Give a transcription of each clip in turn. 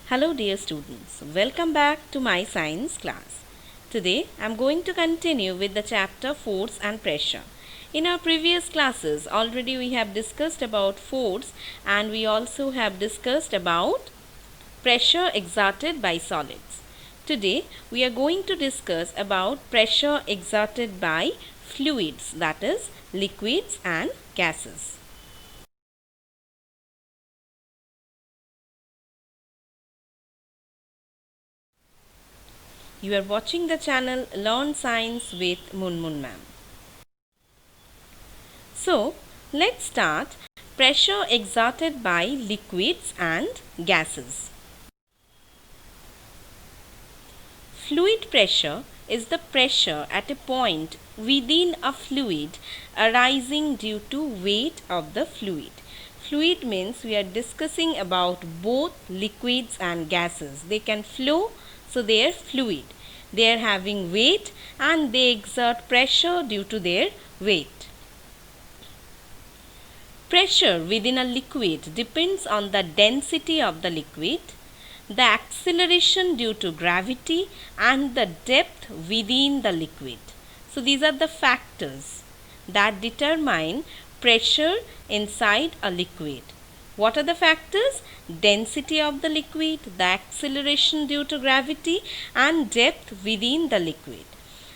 Hello dear students, welcome back to my science class. Today I am going to continue with the chapter force and pressure. In our previous classes already we have discussed about force and we also have discussed about pressure exerted by solids. Today we are going to discuss about pressure exerted by fluids, that is liquids and gases. You are watching the channel Learn Science with Munmun Ma'am. So, let's start pressure exerted by liquids and gases. Fluid pressure is the pressure at a point within a fluid arising due to weight of the fluid. Fluid means we are discussing about both liquids and gases. They can flow, so they are fluid. They are having weight and they exert pressure due to their weight. Pressure within a liquid depends on the density of the liquid, the acceleration due to gravity and the depth within the liquid. So these are the factors that determine pressure inside a liquid. What are the factors? Density of the liquid, the acceleration due to gravity and depth within the liquid.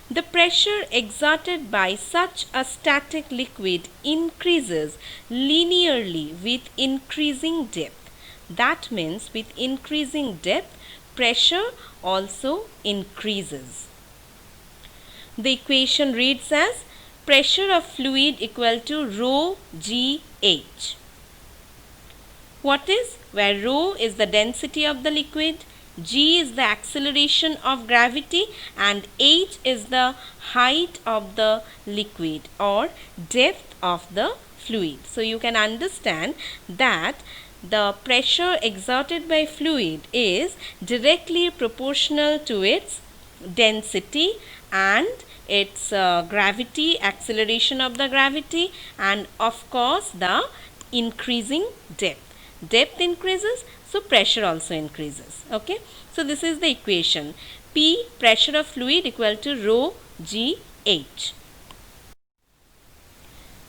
The pressure exerted by such a static liquid increases linearly with increasing depth. That means with increasing depth, pressure also increases. The equation reads as pressure of fluid equal to rho GH. What is? Where rho is the density of the liquid, G is the acceleration of gravity and H is the height of the liquid or depth of the fluid. So you can understand that the pressure exerted by fluid is directly proportional to its density and its gravity, acceleration of the gravity, and of course the increasing depth. Depth increases, so pressure also increases. Okay, so this is the equation. P, pressure of fluid, equal to rho GH.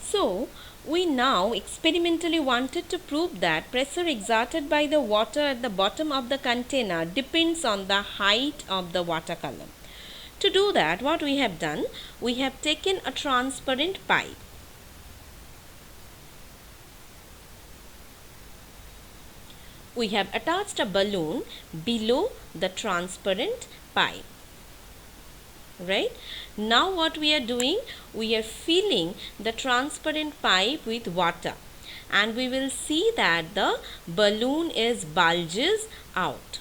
So we now experimentally wanted to prove that pressure exerted by the water at the bottom of the container depends on the height of the water column. To do that, what we have done, we have taken a transparent pipe. We have attached a balloon below the transparent pipe. Right? Now what we are doing, we are filling the transparent pipe with water and we will see that the balloon is bulges out.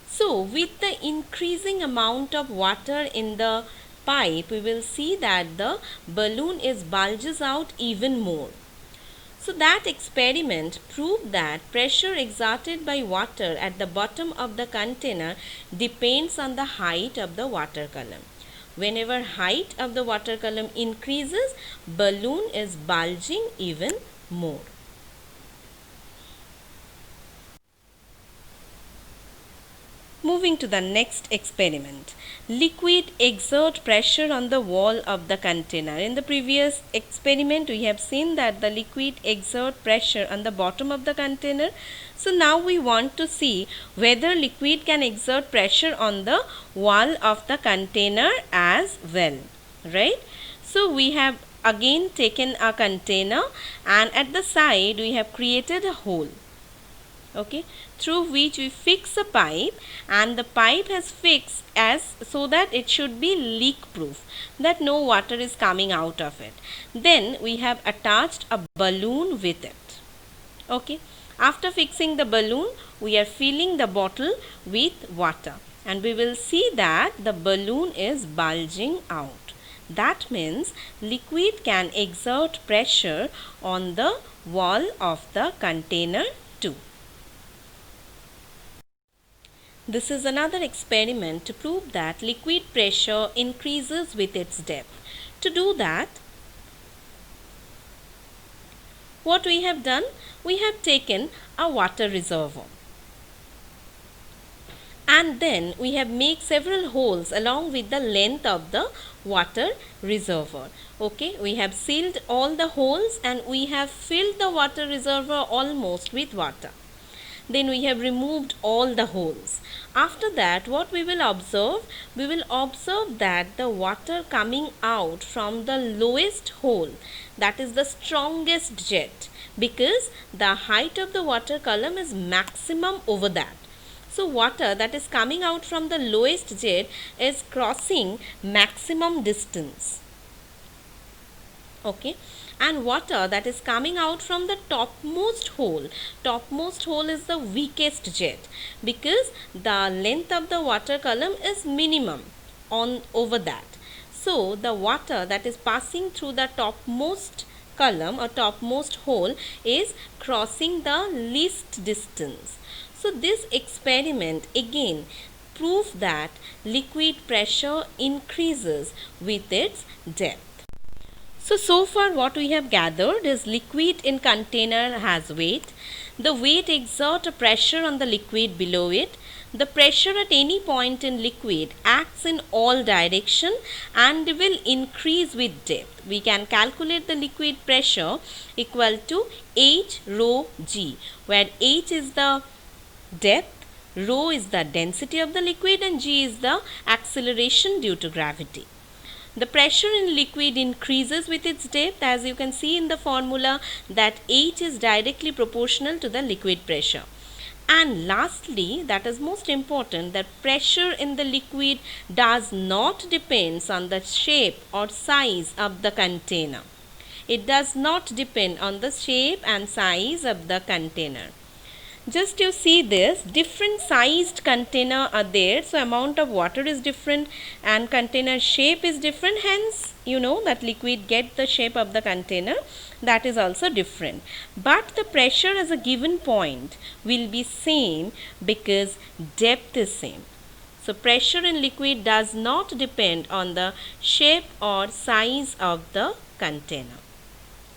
So with the increasing amount of water in the pipe, we will see that the balloon is bulges out even more. So that experiment proved that pressure exerted by water at the bottom of the container depends on the height of the water column. Whenever height of the water column increases, balloon is bulging even more. Moving to the next experiment. Liquid exert pressure on the wall of the container. In the previous experiment, we have seen that the liquid exert pressure on the bottom of the container. So now we want to see whether liquid can exert pressure on the wall of the container as well. Right? So we have again taken a container and at the side we have created a hole. Okay, through which we fix a pipe and the pipe has fixed as so that it should be leak proof, that no water is coming out of it. Then we have attached a balloon with it. Okay, after fixing the balloon, we are filling the bottle with water and we will see that the balloon is bulging out. That means liquid can exert pressure on the wall of the container too. This is another experiment to prove that liquid pressure increases with its depth. To do that, what we have done, we have taken a water reservoir. and then we have made several holes along with the length of the water reservoir. Okay, we have sealed all the holes and we have filled the water reservoir almost with water. Then we have removed all the holes. After that, what we will observe? We will observe that the water coming out from the lowest hole, that is the strongest jet, because the height of the water column is maximum over that. So water that is coming out from the lowest jet is crossing maximum distance. Okay, and water that is coming out from the topmost hole is the weakest jet, because the length of the water column is minimum on over that. So the water that is passing through the topmost column or topmost hole is crossing the least distance. So this experiment again proves that liquid pressure increases with its depth. So far what we have gathered is liquid in container has weight. The weight exerts a pressure on the liquid below it. The pressure at any point in liquid acts in all direction and will increase with depth. We can calculate the liquid pressure equal to H rho G, where H is the depth, rho is the density of the liquid, and G is the acceleration due to gravity. The pressure in liquid increases with its depth, as you can see in the formula that H is directly proportional to the liquid pressure. And lastly, that is most important, that pressure in the liquid does not depend on the shape or size of the container. It does not depend on the shape and size of the container. Just you see this, different sized container are there, so amount of water is different and container shape is different, hence you know that liquid get the shape of the container, that is also different. But the pressure as a given point will be same because depth is same. So pressure in liquid does not depend on the shape or size of the container.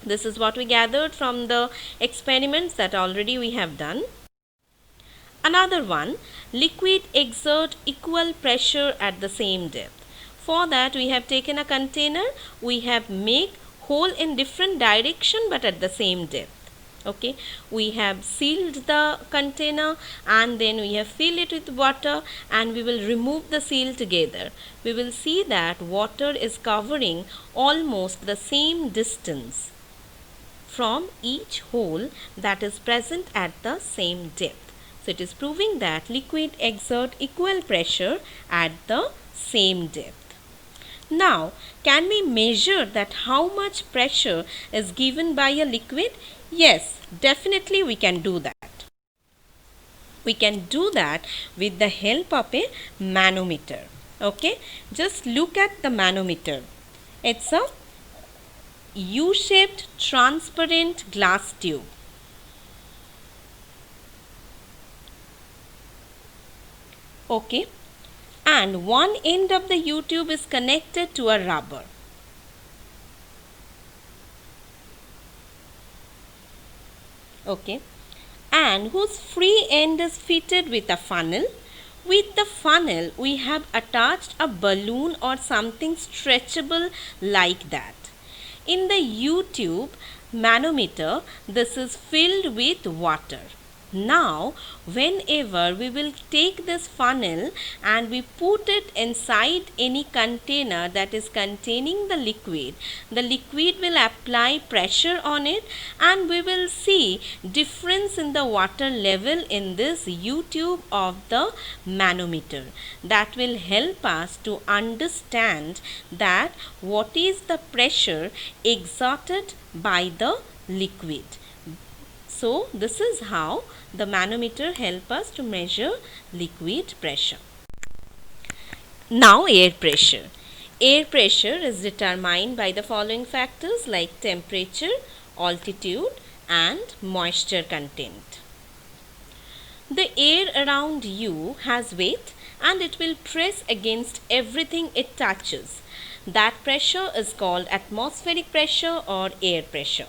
This is what we gathered from the experiments that already we have done. Another one, liquid exert equal pressure at the same depth. For that we have taken a container, we have made hole in different direction but at the same depth. Okay, we have sealed the container and then we have filled it with water and we will remove the seal together. We will see that water is covering almost the same distance from each hole that is present at the same depth. So it is proving that liquid exert equal pressure at the same depth. Now, can we measure that how much pressure is given by a liquid? Yes, definitely we can do that. We can do that with the help of a manometer. Okay, just look at the manometer. It's a U-shaped transparent glass tube. Okay, and one end of the U-tube is connected to a rubber. Okay, and whose free end is fitted with a funnel. With the funnel we have attached a balloon or something stretchable like that. In the U-tube manometer, this is filled with water. Now, whenever we will take this funnel and we put it inside any container that is containing the liquid will apply pressure on it and we will see difference in the water level in this U-tube of the manometer. That will help us to understand that what is the pressure exerted by the liquid. So, this is how the manometer helps us to measure liquid pressure. Now, air pressure. Air pressure is determined by the following factors like temperature, altitude and moisture content. The air around you has weight and it will press against everything it touches. That pressure is called atmospheric pressure or air pressure.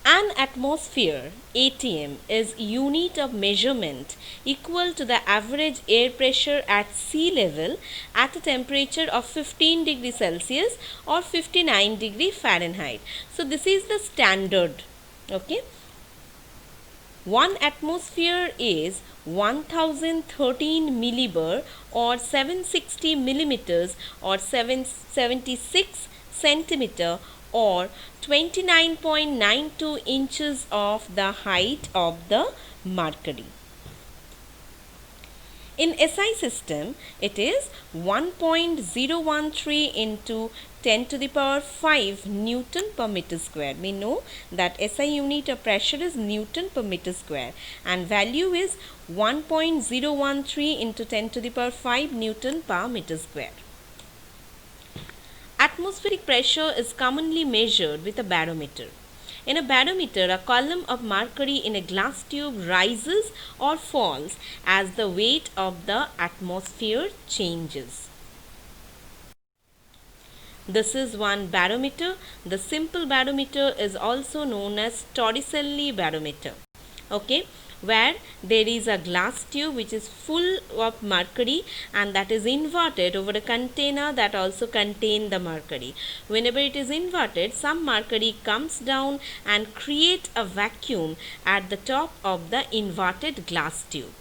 An atmosphere ATM is unit of measurement equal to the average air pressure at sea level at a temperature of 15 degree Celsius or 59 degree Fahrenheit. So this is the standard. Okay. 1 atmosphere is 1013 millibar or 760 millimeters or 776 centimeter or 29.92 inches of the height of the mercury. In SI system, it is 1.013 into 10 to the power 5 Newton per meter square. We know that SI unit of pressure is Newton per meter square and value is 1.013 into 10 to the power 5 Newton per meter square. Atmospheric pressure is commonly measured with a barometer. In a barometer, a column of mercury in a glass tube rises or falls as the weight of the atmosphere changes. This is one barometer. The simple barometer is also known as Torricelli barometer. Okay, where there is a glass tube which is full of mercury and that is inverted over a container that also contain the mercury. Whenever it is inverted, some mercury comes down and create a vacuum at the top of the inverted glass tube.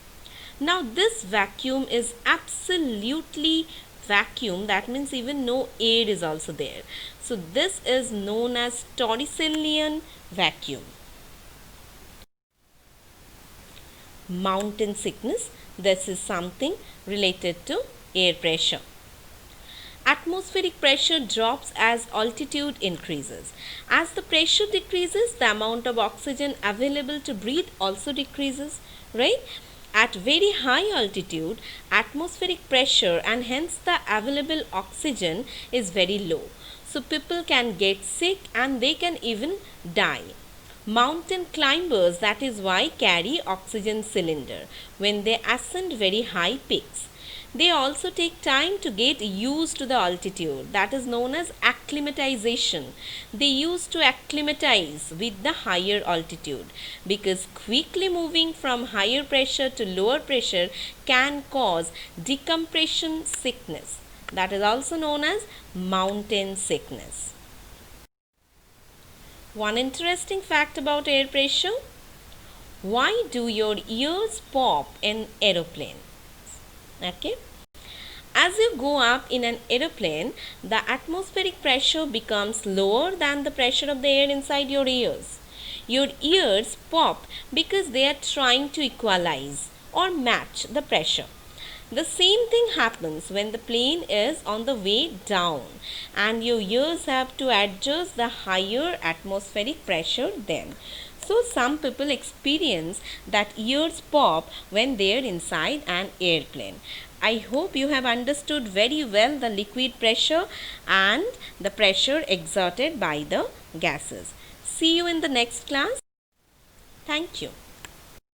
Now this vacuum is absolutely vacuum, that means even no air is also there. So this is known as Torricellian vacuum. Mountain sickness, this is something related to air pressure. Atmospheric pressure drops as altitude increases. As the pressure decreases, the amount of oxygen available to breathe also decreases, right? At very high altitude, atmospheric pressure and hence the available oxygen is very low. So people can get sick and they can even die. Mountain climbers, that is why, carry oxygen cylinder when they ascend very high peaks. They also take time to get used to the altitude, that is known as acclimatization. They used to acclimatize with the higher altitude because quickly moving from higher pressure to lower pressure can cause decompression sickness. That is also known as mountain sickness. One interesting fact about air pressure. Why do your ears pop in aeroplane? Okay. As you go up in an aeroplane, the atmospheric pressure becomes lower than the pressure of the air inside your ears. Your ears pop because they are trying to equalize or match the pressure. The same thing happens when the plane is on the way down and your ears have to adjust the higher atmospheric pressure then. So some people experience that ears pop when they are inside an airplane. I hope you have understood very well the liquid pressure and the pressure exerted by the gases. See you in the next class. Thank you.